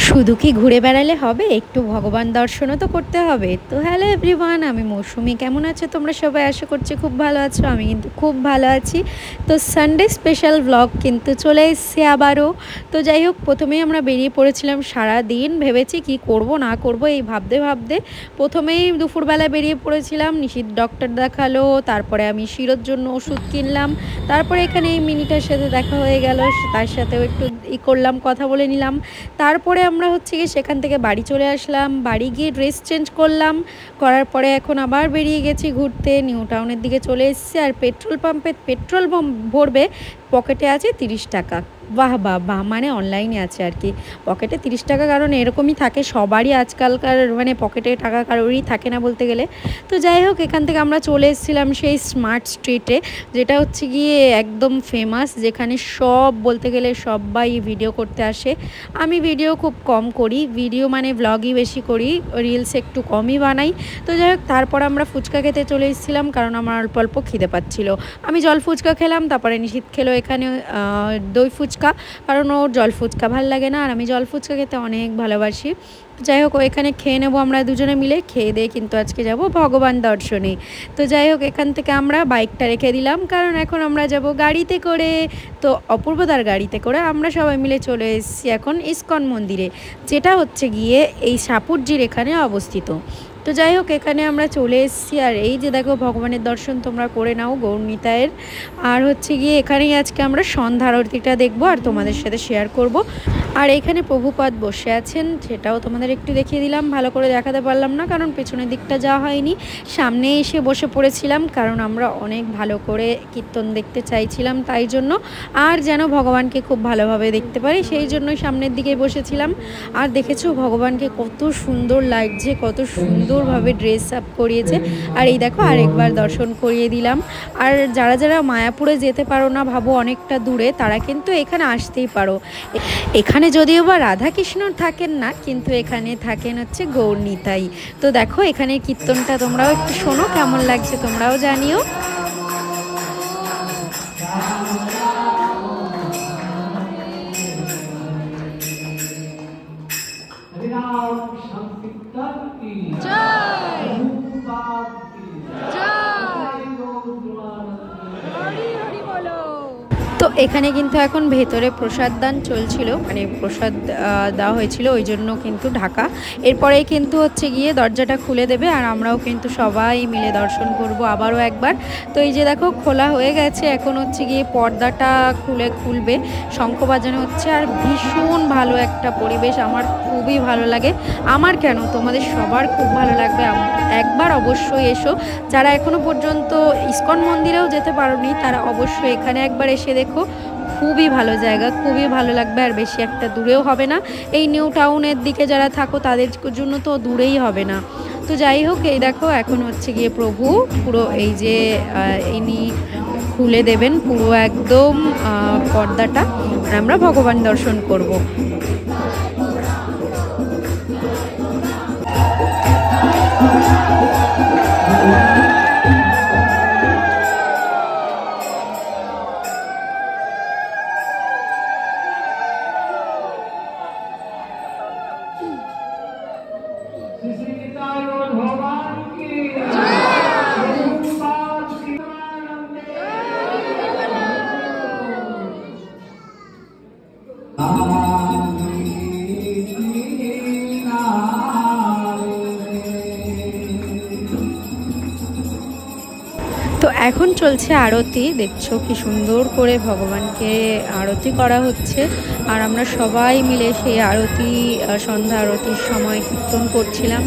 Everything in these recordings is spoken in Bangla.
শুধু কি ঘুরে বেড়ালে হবে, একটু ভগবান দর্শনও তো করতে হবে। তো হ্যালো এভরিওয়ান, আমি মৌসুমি। কেমন আছো তোমরা সবাই? আশা করছি খুব ভালো আছো। আমি কিন্তু খুব ভালো আছি। তো সানডে স্পেশাল ব্লগ কিন্তু চলে এসছে আবারও। তো যাই হোক, প্রথমেই আমরা বেরিয়ে পড়েছিলাম। সারা দিন ভেবেছি কি করব না করব এই ভাবতে ভাবতে প্রথমেই দুপুরবেলা বেরিয়ে পড়েছিলাম। নিশিত ডক্টর দেখালো, তারপরে আমি শিরোর জন্য ওষুধ কিনলাম, তারপরে এখানে এই মিনিটার সাথে দেখা হয়ে গেল, তার সাথেও একটু করলাম, কথা বলে নিলাম। তারপরে আমরা হচ্ছে গিয়ে সেখান থেকে বাড়ি চলে আসলাম। বাড়ি গিয়ে ড্রেস চেঞ্জ করলাম, করার পরে এখন আবার বেরিয়ে গেছি ঘুরতে। নিউ টাউনের দিকে চলে এসেছি। আর পেট্রোল পাম্পে পেট্রোল ভরবে, পকেটে আছে 30 টাকা। বাহ বাহ বাহ, মানে অনলাইনে আছে আর কি, পকেটে 30 টাকা। কারণ এরকমই থাকে সবারই আজকালকার, মানে পকেটে টাকা কারোরই থাকে না বলতে গেলে। তো যাই হোক, এখান থেকে আমরা চলে এসেছিলাম সেই স্মার্ট স্ট্রিটে, যেটা হচ্ছে গিয়ে একদম ফেমাস, যেখানে সব বলতে গেলে সবাই ভিডিও করতে আসে। আমি ভিডিও খুব কম করি, ভিডিও মানে ব্লগই বেশি করি, রিলস একটু কমই বানাই। তো যাই হোক, তারপর আমরা ফুচকা খেতে চলে এসেছিলাম, কারণ আমার অল্প অল্প খিদে পাচ্ছিলো। আমি জল ফুচকা খেলাম, তারপরে নিশিত খেলো এখানে দই ফুচকা, কারণ ওর জল ফুচকা ভালো লাগে না, আর আমি জল ফুচকা খেতে অনেক ভালোবাসি। যাই হোক, এখানে খেয়ে নেবো আমরা দুজনে মিলে। খেয়ে দিয়ে কিন্তু আজকে যাব ভগবান দর্শনে। তো যাই হোক, এখান থেকে আমরা বাইকটা রেখে দিলাম, কারণ এখন আমরা যাব গাড়িতে করে। তো অপূর্বদার গাড়িতে করে আমরা সবাই মিলে চলে এসেছি এখন ইস্কন মন্দিরে, যেটা হচ্ছে গিয়ে এই সাপুরজির এখানে অবস্থিত। তো যাই হোক, এখানে আমরা চলে এসেছি। আর এই যে দেখো, ভগবানের দর্শন তোমরা করে নাও গৌরনিতায়ের। আর হচ্ছে গিয়ে এখানেই আজকে আমরা সন্ধ্যা আরতিটা দেখবো আর তোমাদের সাথে শেয়ার করব। আর এখানে প্রভুপাদ বসে আছেন, সেটাও তোমাদের একটু দেখিয়ে দিলাম। ভালো করে দেখাতে পারলাম না, কারণ পেছনের দিকটা যাওয়া হয়নি, সামনে এসে বসে পড়েছিলাম, কারণ আমরা অনেক ভালো করে কীর্তন দেখতে চাইছিলাম, তাই জন্য। আর যেন ভগবানকে খুব ভালোভাবে দেখতে পারি, সেই জন্যই সামনের দিকে বসেছিলাম। আর দেখেছো ভগবানকে কত সুন্দর লাগছে, কত সুন্দরভাবে ড্রেস আপ করিয়েছে। আর এই দেখো, আরেকবার দর্শন করিয়ে দিলাম। আর যারা যারা মায়াপুরে যেতে পারো না, ভাবো অনেকটা দূরে, তারা কিন্তু এখানে আসতেই পারো। এখানে যদিও বা রাধাকৃষ্ণ থাকেন না, কিন্তু এখানে থাকেন হচ্ছে গৌরনিতাই। তো দেখো, এখানে কীর্তনটা তোমরাও একটু শোনো, কেমন লাগছে তোমরাও জানিও। তো এখানে কিন্তু এখন ভেতরে প্রসাদ দান চলছিল, মানে প্রসাদ দেওয়া হয়েছিল, ওই জন্য কিন্তু ঢাকা। এরপরেই কিন্তু হচ্ছে গিয়ে দরজাটা খুলে দেবে, আর আমরাও কিন্তু সবাই মিলে দর্শন করব আবারও একবার। তো এই যে দেখো, খোলা হয়ে গেছে, এখন হচ্ছে গিয়ে পর্দাটা খুলবে, শঙ্খ বাজানো হচ্ছে। আর ভীষণ ভালো একটা পরিবেশ, আমার খুবই ভালো লাগে। আমার কেন, তোমাদের সবার খুব ভালো লাগবে। একবার অবশ্যই এসো, যারা এখনো পর্যন্ত ইস্কন মন্দিরেও যেতে পারোনি, তারা অবশ্যই এখানে একবার এসে দেখো। খুবই ভালো জায়গা, খুবই ভালো লাগবে। আর বেশি একটা দূরেও হবে না, এই নিউ টাউনের দিকে যারা থাকো তাদের জন্য তো দূরেই হবে না। তো যাই হোক, এই দেখো, এখন হচ্ছে গিয়ে প্রভু পুরো এই যে ইনি খুলে দেবেন পুরো একদম পর্দাটা, আর আমরা ভগবান দর্শন করব। তো এখন চলছে আরতি, দেখছো কি সুন্দর করে ভগবানকে আরতি করা হচ্ছে। আর আমরা সবাই মিলে সেই আরতি, সন্ধ্যা আরতির সময় কীর্তন করছিলাম,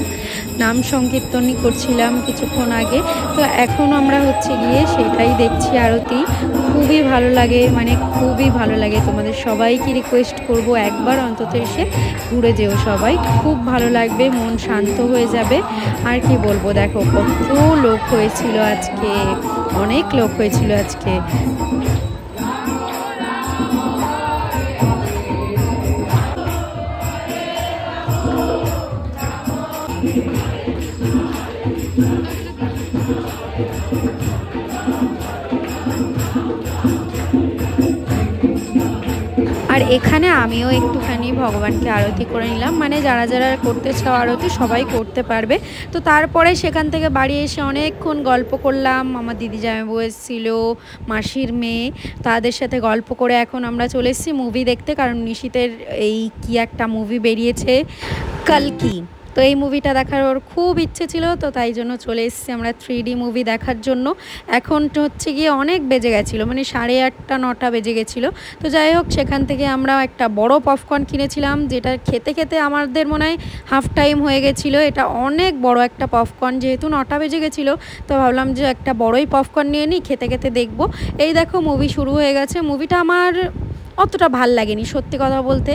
নাম সংকীর্তনই করছিলাম কিছুক্ষণ আগে। তো এখন আমরা হচ্ছে গিয়ে সেটাই দেখছি, আরতি। খুবই ভালো লাগে, মানে খুবই ভালো লাগে। তোমাদের সবাইকে রিকোয়েস্ট করব, একবার অন্তত এসে ঘুরে যেও সবাই, খুব ভালো লাগবে, মন শান্ত হয়ে যাবে। আর কি বলবো, দেখো কত লোক হয়েছিল আজকে, অনেক লোক হয়েছিল আজকে। আর এখানে আমিও একটুখানি ভগবানকে আরতি করে নিলাম, মানে যারা যারা করতে চাও আরতি সবাই করতে পারবে। তো তারপরে সেখান থেকে বাড়ি এসে অনেকক্ষণ গল্প করলাম, আমার দিদি জামাইবাবু এসেছিলো, মাসির মেয়ে, তাদের সাথে গল্প করে এখন আমরা চলে এসেছি মুভি দেখতে, কারণ নিশিতের এই কি একটা মুভি বেরিয়েছে কালকি, তো এই মুভিটা দেখার ওর খুব ইচ্ছে ছিল, তো তাই জন্য চলে এসেছি আমরা 3D মুভি দেখার জন্য। এখন হচ্ছে গিয়ে অনেক বেজে গেছিলো, মানে 8:30 9টা বেজে গেছিলো। তো যাই হোক, সেখান থেকে আমরা একটা বড় পপকর্ন কিনেছিলাম, যেটা খেতে খেতে আমাদের মনে হয় হাফ টাইম হয়ে গেছিলো। এটা অনেক বড় একটা পপকর্ন, যেহেতু 9টা বেজে গেছিলো, তো ভাবলাম যে একটা বড়ই পপকর্ন নিয়ে নিই, খেতে খেতে দেখবো। এই দেখো মুভি শুরু হয়ে গেছে। মুভিটা আমার অতটা ভাল লাগেনি সত্যি কথা বলতে,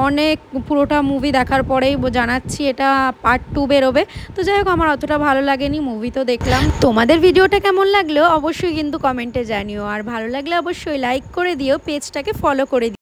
অনেক পুরোটা মুভি দেখার পরেই জানাচ্ছি এটা পার্ট 2 বেরোবে। তো যাই হোক, আমার অতটা ভালো লাগেনি, মুভি তো দেখলাম। তোমাদের ভিডিওটা কেমন লাগলো অবশ্যই কিন্তু কমেন্টে জানিও, আর ভালো লাগলে অবশ্যই লাইক করে দিও, পেজটাকে ফলো করে দিও।